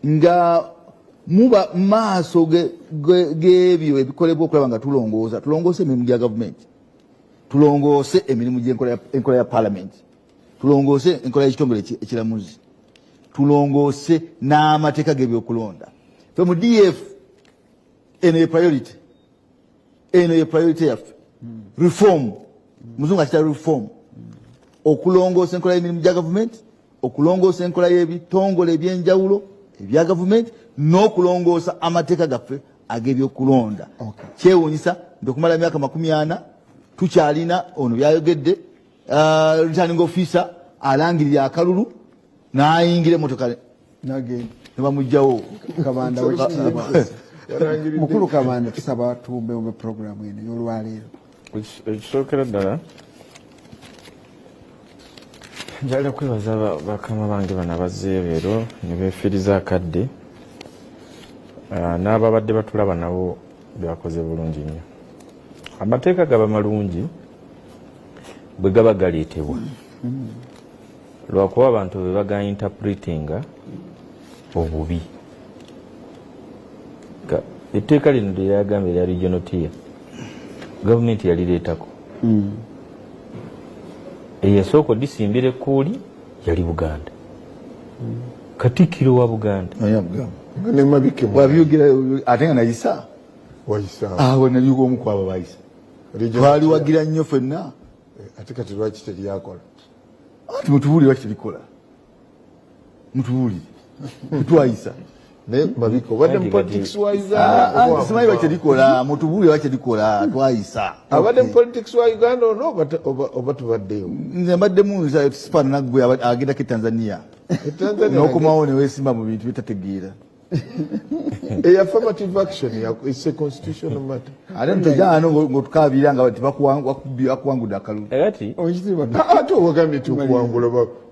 Speaker 4: nga muba maaso gebyo ebikolebwa okulaba nga tulongoose emirimu gya gavumenti tulongoose emirimu gy'enkola ya parliament tulongoose enkola y'ekitongole ekiramuzi tulongoose n'amateeka g'ebyokulonda fe mu DF eno ye priority yaffe reform muzungu akita reform okulongoosa enkola y'emirimu gya gavumenti okulongoosa enkola y'ebitongole ebyenjawulo ebya gavumenti n'okulongoosa amateeka gaffe ag'ebyokulonda kyewuunyisa nti okumala emyaka 40 tukyalina ono byayogedde returning officer alangirira akalulu n'ayingira emmotoka ne bamugjawo
Speaker 5: Kabanda mukulu Kabanda tusaba tubumbe mu programu eno y'olwaleero
Speaker 2: ekisookera ddala njagala kwebaza bakama bange bano abazzeebeero ne beefiiriza akadde n'ababadde batulaba nabo byakoze bulungi nnyo amateeka gaba malungi bwe gaba galeetebwa lwakuba abantu be baga interpretinga obubi etteeka lino lyeyagamba erya regional tier gavumenti yalireetako eyasooka odisimbira ekkuuli yali Buganda Katikkiro wa Buganda
Speaker 3: ne Mabike
Speaker 4: wabyogera ate nga nayisa
Speaker 3: wayisa
Speaker 4: awo naliwo omu kwabo bayisa twali wagira nnyo ffenna
Speaker 3: ate kati lwaki teryakola
Speaker 4: ati mutubuulire lwaki terikola mutubuulire twayisa
Speaker 3: ne Mabike obadde mu politics wa Uganda
Speaker 4: simanyi lwaki terikola mutubuulire lwaki terikola twayisa
Speaker 3: abadde mu politics wa Uganda ono oba tubaddeyo
Speaker 4: nze mbaddemu sipana naggwe agendako Tanzania n'okomawo ne weesimba mu bintu bitategeera
Speaker 3: affirmative action is a constitutional matter
Speaker 4: ate ntojano ng'otukaabira nga bakuwangudde akalulu
Speaker 2: ati
Speaker 3: ate obagambye ti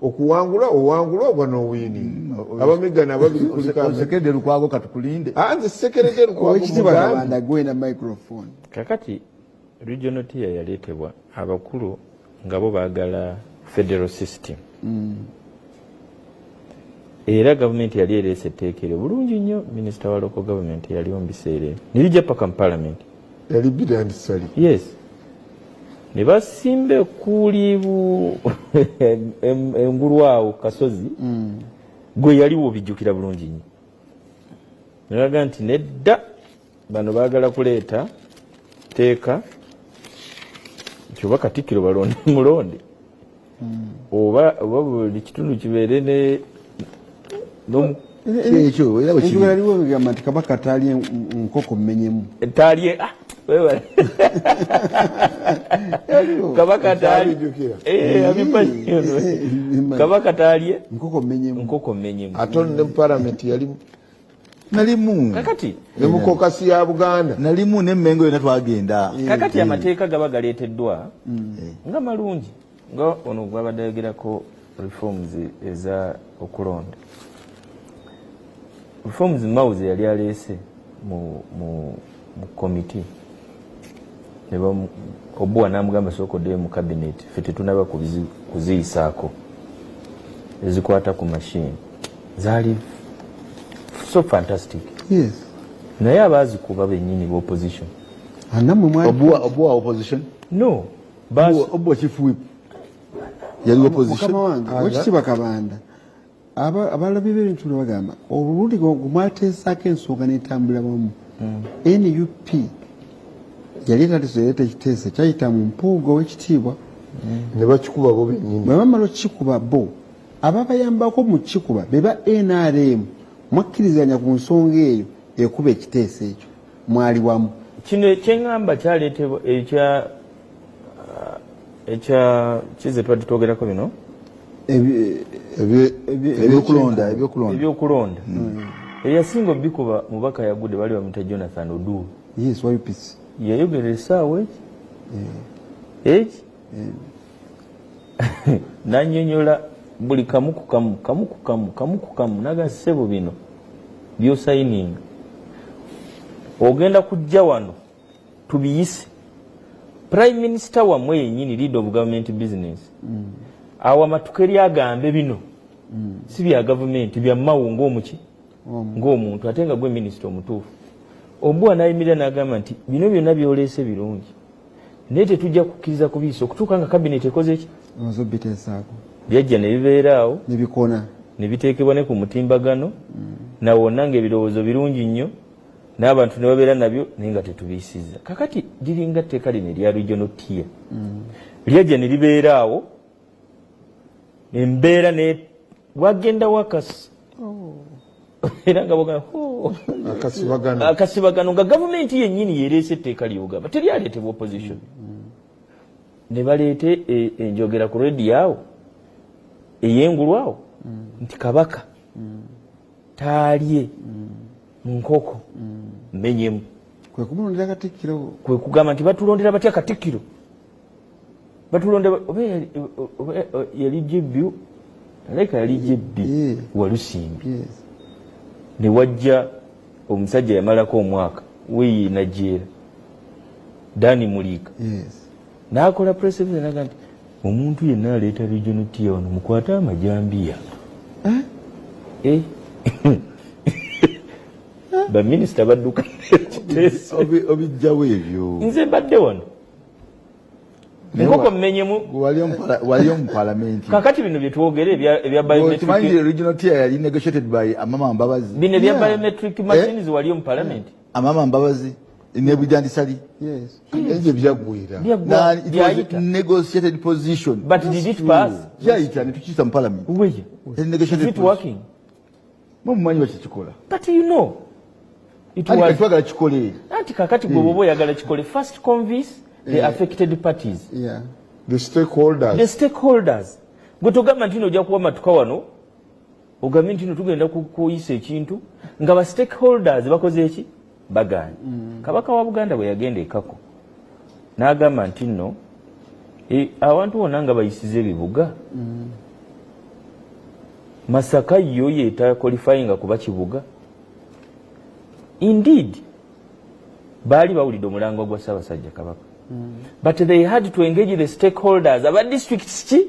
Speaker 3: okuwangula oba n'owini abamigana ababiri
Speaker 4: kulisekedde lukwago katukulinde
Speaker 3: nze sekeredde
Speaker 5: Kabanda gwena microphone
Speaker 2: kakati regional tier yaleetebwa abakulu nga bo baagala federal system era gavumenti yali ereese etteekero bulungi nnyo minisita wa local government yaliwo mu biseera nirijja paka mu parliament
Speaker 3: yali bidandisali
Speaker 2: yes ne basimba ekkuulibu engulwawo kasozi gwe yaliwo bijjukira bulungi nnyo neraga nti nedda bano baagala kuleeta teeka kyoba Katikkiro balonde mulonde oba buli kitundu kibeere ne
Speaker 4: ekyo era
Speaker 5: enjogera liwo bigamba nti Kabaka ataalye nkoko mmenyemu
Speaker 2: talye Kabaka ataalye Kabaka ataalye
Speaker 5: nkoko
Speaker 2: mmenyemu
Speaker 3: ate ne mu parliament yalimu
Speaker 4: nalimu
Speaker 2: kakati
Speaker 3: ne mu kokasi ya Buganda
Speaker 4: nalimu n'emmengo yonna twagenda
Speaker 2: kakati amateeka gaba galeeteddwa nga malungi nga ono gwabadde ayogerako reforms eza okulonda reforms Mawuze yali aleese mu committee Obuwa n'amugamba sookoddeyo mu cabinet ffe tetunaba kuziyisaako ezikwata ku machine zaali so fantastic
Speaker 5: yes
Speaker 2: naye abaazikuba bennyini b'opposition
Speaker 5: namwe
Speaker 4: Obuwa opposition
Speaker 2: no
Speaker 4: Obuwa chief whip yali opposition
Speaker 5: mukama wange wekitiibwa Kabanda abalabi b'ebintu bye bagamba obulungi gumwateesako ensonga n'etambula wamu NUP yali etatisoleeta ekiteeso kyayita mu mpuuga w'ekitiibwa
Speaker 3: ne bakikuba bo bennyini
Speaker 5: bwe bamala okikuba bo ababayambako mu kikuba be ba NRM mwakkirizanya ku nsonga eyo ekuba ekiteeso ekyo mwali wamu
Speaker 2: kino kyeŋŋamba kyaleetebwa ekya kize twali twogerako bino ebyokulonda eyasinga obikuba mubaka yagudde bali bamuyita Jonathan Oduul
Speaker 5: yes wayupisi
Speaker 2: yayogera essaawa eki nannyonnyola buli kamu ku kamu naga ssebo bino byosayininga ogenda kujja wano tubiyise prime minister wamwe yennyini leader of government business awo amatuka eri agambe bino si bya gavumenti bya mawu ng'omuntu ate nga gwe minisita omutuufu obuwa nayimirira n'agamba nti bino byonna byoleese birungi naye tetujja kukkiriza kubiisa okutuuka nga kabineti ekoze eki
Speaker 5: biteesaako
Speaker 2: byajja ne bibeera awo
Speaker 5: nebikona
Speaker 2: ne biteekebwa ne ku mutimbagano na wonna ng'ebirowoozo birungi nnyo n'abantu ne babeera nabyo naye nga tetubiisizza kakati liringa tteeka lino erya regional tier lyajja ne libeera awo embeera ne wagenda wakasi era nga boga akasibagano nga gavumenti yennyini yereese etteeka lyogamba teryaleetebwa opposition ne baleete enjogera ku rediyo awo eyengulwawo nti kabaka taalye nkoko menyemu
Speaker 5: kwe kumulondera katikkiro
Speaker 2: kwe kugamba nti batulondera batya katikkiro batulondera yali jebbi aleka yali jebbi walusimbi ne wajja omusajja yamalako omwaka weyi najeera Dani Muliika n'akola press release naga nti omuntu yenna aleeta regional tier wano mukwate amajambiya baminisita badduka ekiteeso
Speaker 4: obijjawo ebyo
Speaker 2: nze mbadde wano enkoko mmenyemu
Speaker 4: wali omu palamenti
Speaker 2: kakati bino byetwogere ebya
Speaker 4: biometric regional tier yali negotiated by Amama Mbabazi
Speaker 2: bino ebya biometric machines wali omu parliament
Speaker 4: Amama Mbabazi ne Bujandisali
Speaker 3: ebyo byagwira
Speaker 4: negotiated position
Speaker 2: but did it pass
Speaker 4: yaita ne tukiyita mu parliament
Speaker 2: is it working
Speaker 4: mumanyi bakikola
Speaker 2: but you know it
Speaker 4: was twagala kikole
Speaker 2: anti kakati gwe bobo yagala kikole first convince the affected parties
Speaker 3: the stakeholders
Speaker 2: gwe togamba nti nojja kuwa matuka wano ogambye nti tugenda kuyisa ekintu nga ba stakeholders bakoze eki baganye kabaka wa Buganda bwe yagenda ekako n'agamba nti nno abantu bonna nga bayisize ebibuga Masaka yo yeta qualifying kuba kibuga indeed bali bawulidde omulango gwa Ssaabasajja Kabaka but they had to engage the stakeholders aba districts ki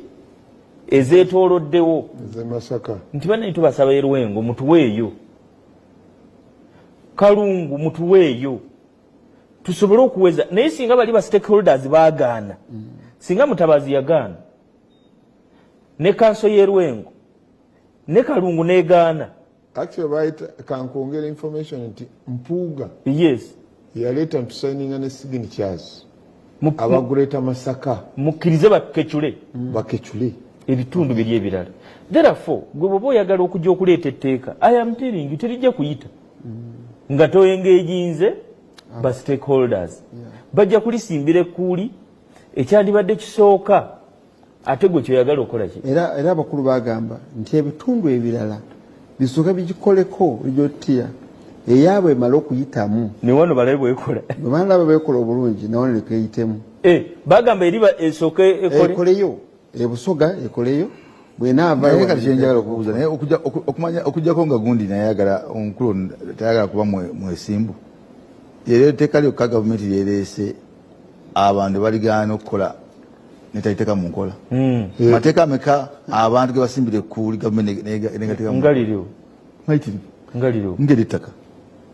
Speaker 2: ezeetooloddewo
Speaker 3: Masaka
Speaker 2: nti bana tubasaba Erwengo mutuweeyo Kalungu mutuweeyo tusobole okuweza naye singa bali ba stakeholders baagaana singa Mutabazi yagaana ne kanso y'Erwengo ne Kalungu negaana
Speaker 3: actually right kankongera information nti Mpuuga yaleeta ntusayininga ne signatures abagureta Masaka
Speaker 2: mukkirize bakecule ebitundu biri ebirala therefore gwe bwoba oyagala okujja okuleeta etteeka I am telling you terijja kuyita nga toyengejinze ba stakeholders bajja kulisimbira ekkuuli ekyandibadde kisooka ate gwe kyoyagala okola ki
Speaker 5: era abakulu bagamba nti ebitundu ebirala bisooka bigikoleko lijotya eyaabwe emala okuyitamu
Speaker 2: ne wano balabe bwekola
Speaker 5: bwebalaba bekola obulungi nawano lekeyitemu
Speaker 2: bagamba eriba esooke
Speaker 5: ekoleyo ebusoga ekoleyo
Speaker 4: bwenaavayenjagala okubuuza naye okujjako nga gundi nayagala omukulu tayagala kuba mwesimbu era etteeka lyokka gavumenti lyereese abantu baligaana okukola netaliteka mu nkola mateeka ameka abantu ge basimbire ekkuuli gavumenti negateeka
Speaker 2: ngaliriwo
Speaker 4: ngeri ettaka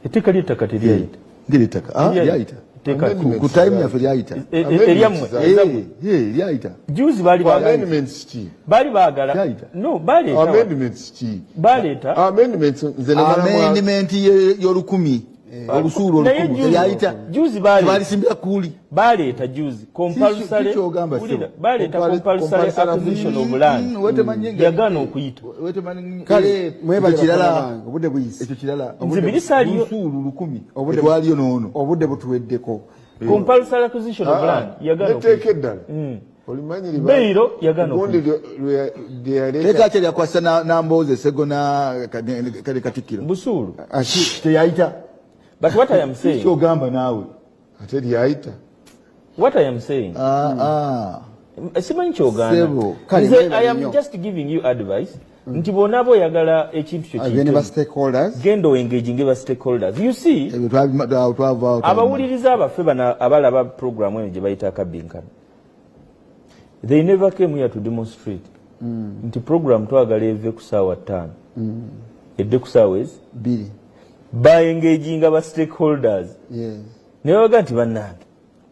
Speaker 2: etteeka ly'ettaka teryayita
Speaker 4: ngeri ettaka lyayita
Speaker 2: teka
Speaker 4: ku time ya feriaita
Speaker 2: eliamwe
Speaker 4: eliaita
Speaker 2: juzi bali
Speaker 3: amendments ki
Speaker 2: bali bagala no bali
Speaker 3: amendments ki
Speaker 2: baleta
Speaker 3: amendments nze
Speaker 4: amendment y'olukumi olusuru olukumi eliaita
Speaker 2: juzi bali
Speaker 4: simbira kuli
Speaker 2: baleta juzi compulsory baleta compulsory acquisition of land yagano okuyita
Speaker 4: kale mweba kirala obudde buyise ekyo kirala olusuru olukumi obudde bwaliyo noono
Speaker 5: obudde butuweddeko
Speaker 2: compulsory acquisition of land yagano
Speaker 3: tekeddala olimanyiri
Speaker 2: beiro yagano
Speaker 4: teka kya kwasa na mboze segona kale katikiro
Speaker 2: busuru
Speaker 4: teyaita.
Speaker 2: But what I am saying,
Speaker 4: kyogamba naawe
Speaker 3: ate lyaita.
Speaker 2: What I am saying, simanyi kyogamba. I am just giving you advice. Nti bonabo yagala ekintu kyo genda engaging ba stakeholders. You see, abawuliriza abaffe bana abalaba program eno gye bayita akabinkana. They never came here to demonstrate. Nti program twagala eve ku ssaawa 5. Edde ku ssaawa 2. By engaging our stakeholders.
Speaker 5: Yes.
Speaker 2: Never got to banana.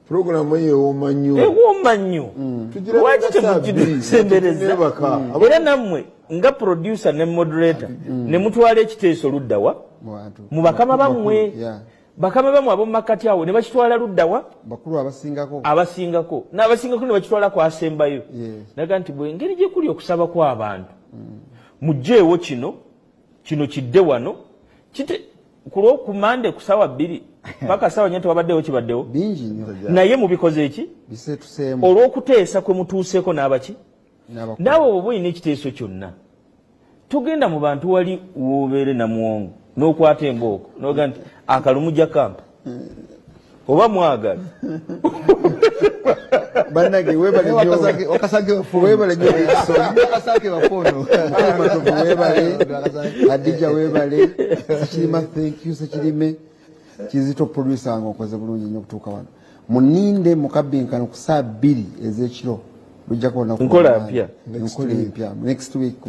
Speaker 3: Program ye woman you.
Speaker 2: A woman you. Why did you send it? Namwe nga producer ne moderator ne mutwala ekiteeso luddawa mu bakama bamwe bakama bamwe abo makati awo ne bakitwala luddawa
Speaker 5: bakulu abasingako
Speaker 2: n'abasingako ne bakitwala ku asembayo naga nti bwe ngeri gye kuli okusaba kw'abantu mujjeewo kino kidde wano kite kulo kumande kusawa 2 paka sawa nyeto wabaddewo kibaddewo
Speaker 5: bingi nnyo
Speaker 2: naye mubikoze eki
Speaker 5: bisetusemu
Speaker 2: olw'okuteesa kwe mutuuseeko n'abaki naawe bwe buyina ekiteeso kyonna tugenda mu bantu wali wobeere na muwongo n'okwata embooko n'oga nti akalumujja kampa oba mwagala
Speaker 5: bannage webale
Speaker 4: wakasage
Speaker 5: webale nyo wakasage wapono webale Adija webale Sakirima thank you Sakirime Kizito producer ngokoze bulungi nnyo kutuuka wano muninde mukabinkano ku saa 2 ez'ekiro lujja kuona
Speaker 2: nkola mpya
Speaker 5: next week